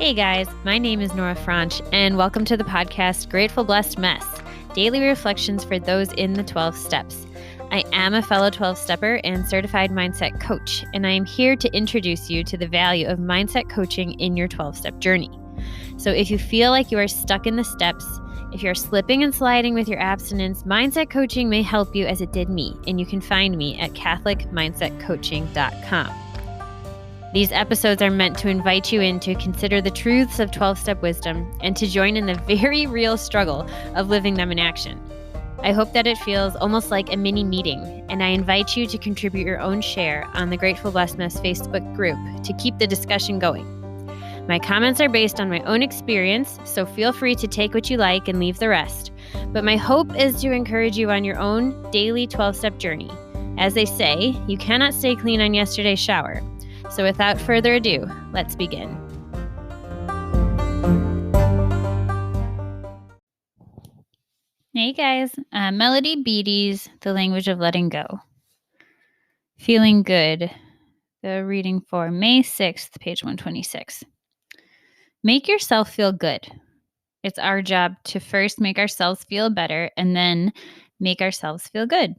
Hey guys, my name is Nora Franche, and welcome to the podcast Grateful Blessed Mess, daily reflections for those in the 12 steps. I am a fellow 12-stepper and certified mindset coach, and I am here to introduce you to the value of mindset coaching in your 12-step journey. So if you feel like you are stuck in the steps, if you're slipping and sliding with your abstinence, mindset coaching may help you as it did me, and you can find me at catholicmindsetcoaching.com. These episodes are meant to invite you in to consider the truths of 12-step wisdom and to join in the very real struggle of living them in action. I hope that it feels almost like a mini meeting, and I invite you to contribute your own share on the Grateful Blessedness Facebook group to keep the discussion going. My comments are based on my own experience, so feel free to take what you like and leave the rest. But my hope is to encourage you on your own daily 12-step journey. As they say, you cannot stay clean on yesterday's shower. So without further ado, let's begin. Hey guys, Melody.The's The Language of Letting Go. Feeling Good, the reading for May 6th, page 126. Make yourself feel good. It's our job to first make ourselves feel better and then make ourselves feel good.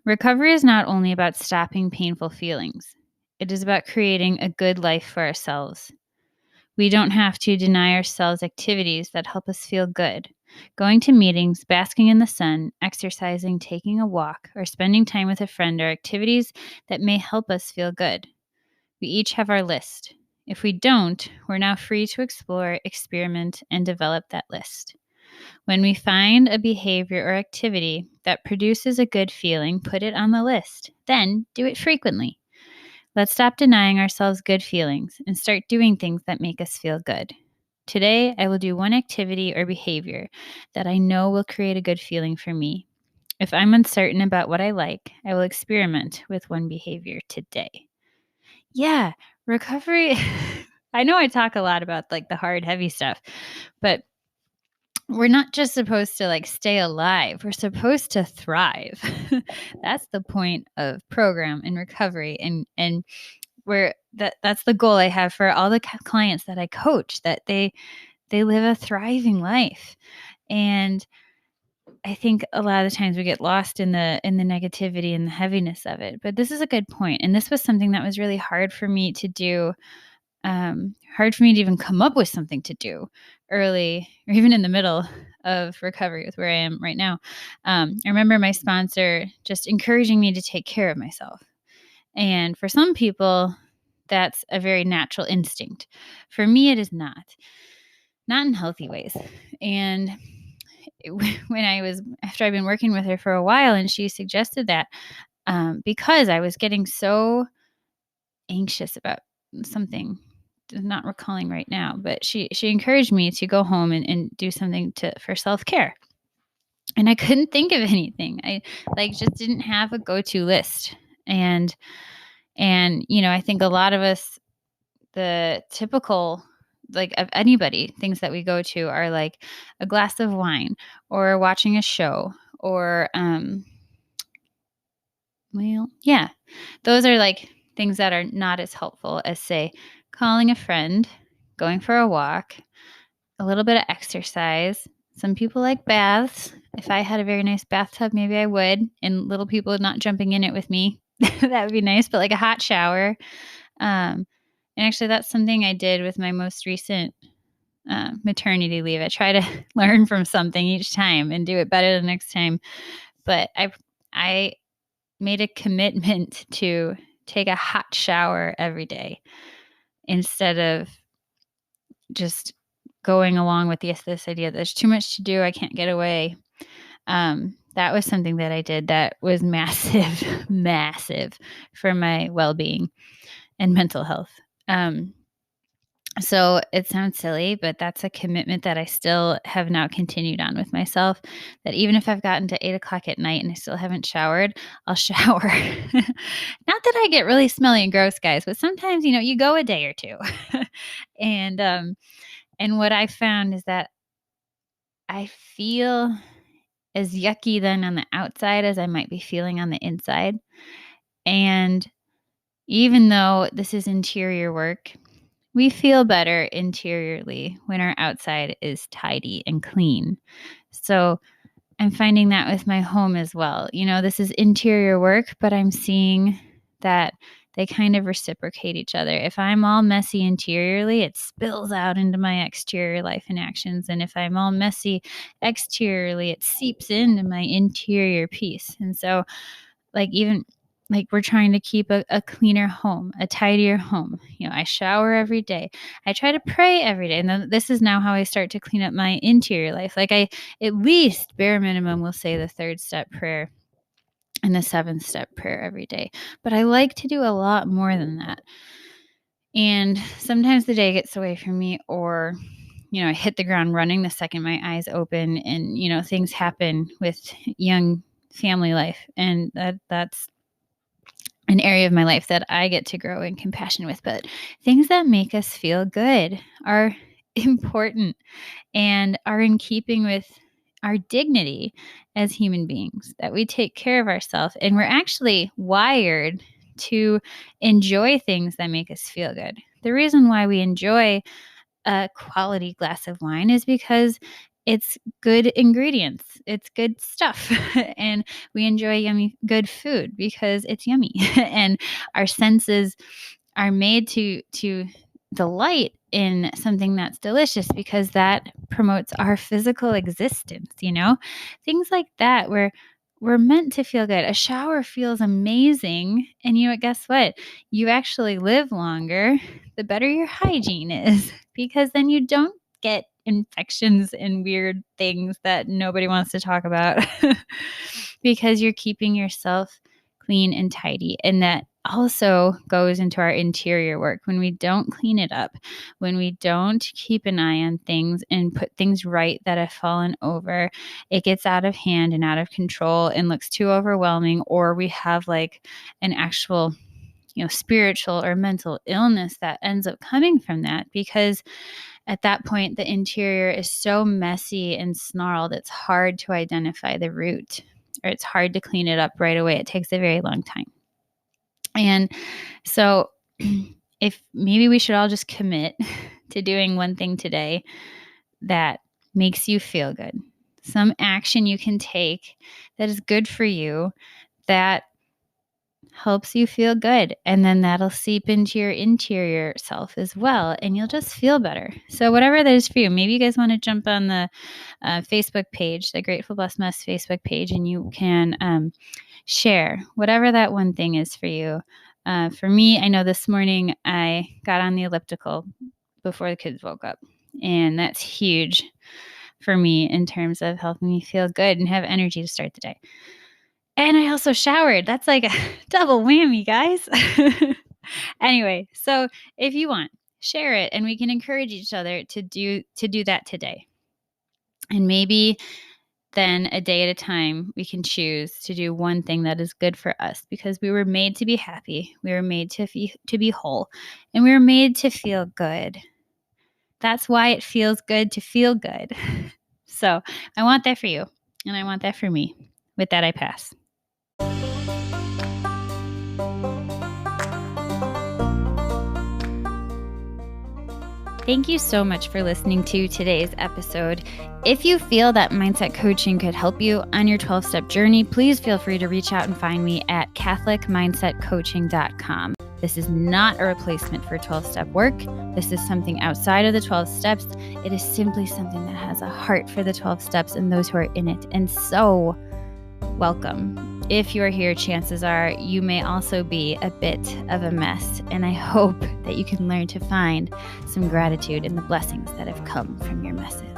Recovery is not only about stopping painful feelings. It is about creating a good life for ourselves. We don't have to deny ourselves activities that help us feel good. Going to meetings, basking in the sun, exercising, taking a walk, or spending time with a friend are activities that may help us feel good. We each have our list. If we don't, we're now free to explore, experiment, and develop that list. When we find a behavior or activity that produces a good feeling, put it on the list. Then do it frequently. Let's stop denying ourselves good feelings and start doing things that make us feel good. Today, I will do one activity or behavior that I know will create a good feeling for me. If I'm uncertain about what I like, I will experiment with one behavior today. Yeah, recovery. I know I talk a lot about like the hard, heavy stuff, but we're not just supposed to stay alive. We're supposed to thrive. That's the point of program and recovery, and where that's the goal I have for all the clients that I coach, that they live a thriving life. And I think a lot of the times we get lost in the negativity and the heaviness of it. But this is a good point. And this was something that was really hard for me to do. Hard for me to even come up with something to do early or even in the middle of recovery with where I am right now. I remember my sponsor just encouraging me to take care of myself. And for some people, that's a very natural instinct. For me, it is not in healthy ways. And after I've been working with her for a while, and she suggested that because I was getting so anxious about something, I'm not recalling right now, but she encouraged me to go home and do something for self-care. And I couldn't think of anything. I just didn't have a go-to list. And I think a lot of us, the typical of anybody, things that we go to are like a glass of wine or watching a show or those are like things that are not as helpful as, say, calling a friend, going for a walk, a little bit of exercise. Some people like baths. If I had a very nice bathtub, maybe I would, and little people not jumping in it with me. That would be nice, but like a hot shower. And actually, that's something I did with my most recent maternity leave. I try to learn from something each time and do it better the next time. But I made a commitment to take a hot shower every day instead of just going along with this idea that there's too much to do, I can't get away. That was something that I did that was massive for my well-being and mental health. So it sounds silly, but that's a commitment that I still have now continued on with myself, that even if I've gotten to 8:00 at night and I still haven't showered, I'll shower. Not that I get really smelly and gross, guys, but sometimes, you go a day or two. And what I found is that I feel as yucky then on the outside as I might be feeling on the inside. And even though this is interior work, We feel better interiorly when our outside is tidy and clean. So I'm finding that with my home as well. This is interior work, but I'm seeing that they kind of reciprocate each other. If I'm all messy interiorly, it spills out into my exterior life and actions. And if I'm all messy exteriorly, it seeps into my interior peace. And so, even we're trying to keep a cleaner home, a tidier home. I shower every day. I try to pray every day. And then this is now how I start to clean up my interior life. I at least bare minimum will say the 3rd step prayer and the 7th step prayer every day. But I like to do a lot more than that. And sometimes the day gets away from me, or I hit the ground running the second my eyes open, and things happen with young family life, and that's an area of my life that I get to grow in compassion with. But things that make us feel good are important and are in keeping with our dignity as human beings, that we take care of ourselves, and we're actually wired to enjoy things that make us feel good. The reason why we enjoy a quality glass of wine is because it's good ingredients. It's good stuff. And we enjoy yummy, good food because it's yummy. And our senses are made to delight in something that's delicious because that promotes our physical existence, things like that, where we're meant to feel good. A shower feels amazing. And guess what? You actually live longer the better your hygiene is, because then you don't get infections and weird things that nobody wants to talk about because you're keeping yourself clean and tidy. And that also goes into our interior work. When we don't clean it up, when we don't keep an eye on things and put things right that have fallen over, it gets out of hand and out of control and looks too overwhelming, or we have an actual spiritual or mental illness that ends up coming from that, because at that point the interior is so messy and snarled, it's hard to identify the root, or it's hard to clean it up right away. It takes a very long time. And so if maybe we should all just commit to doing one thing today that makes you feel good, some action you can take that is good for you, that helps you feel good, and then that'll seep into your interior self as well, and you'll just feel better. So whatever that is for you, maybe you guys want to jump on the Facebook page, the Grateful Blessed Mess Facebook page, and you can share whatever that one thing is for you. For me, I know this morning I got on the elliptical before the kids woke up, and that's huge for me in terms of helping me feel good and have energy to start the day. And I also showered. That's like a double whammy, guys. Anyway, so if you want, share it, and we can encourage each other to do that today. And maybe then a day at a time, we can choose to do one thing that is good for us, because we were made to be happy. We were made to be whole, and we were made to feel good. That's why it feels good to feel good. So I want that for you, and I want that for me. With that, I pass. Thank you so much for listening to today's episode. If you feel that mindset coaching could help you on your 12-step journey, please feel free to reach out and find me at catholicmindsetcoaching.com. This is not a replacement for 12-step work. This is something outside of the 12 steps. It is simply something that has a heart for the 12 steps and those who are in it. And so, welcome. If you are here, chances are you may also be a bit of a mess, and I hope that you can learn to find some gratitude in the blessings that have come from your messes.